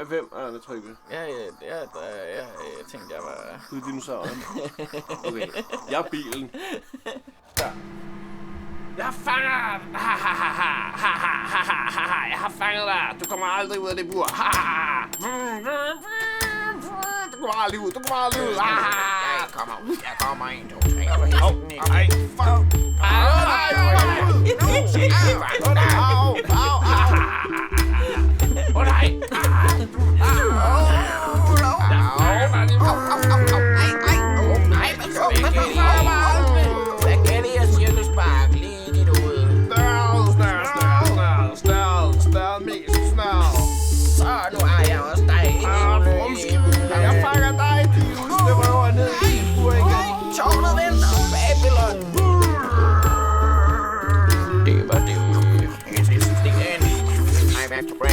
Hvem? Hvad trykker? Jeg tænkte, jeg var... Du er dinosauren. Okay, jeg er bilen. Der. Jeg fanger dig! Jeg har fanget dig! Du kommer aldrig ud af det bur! Du kommer aldrig ud! Jeg kommer 1, 2, 3. Nej, fuck! Back to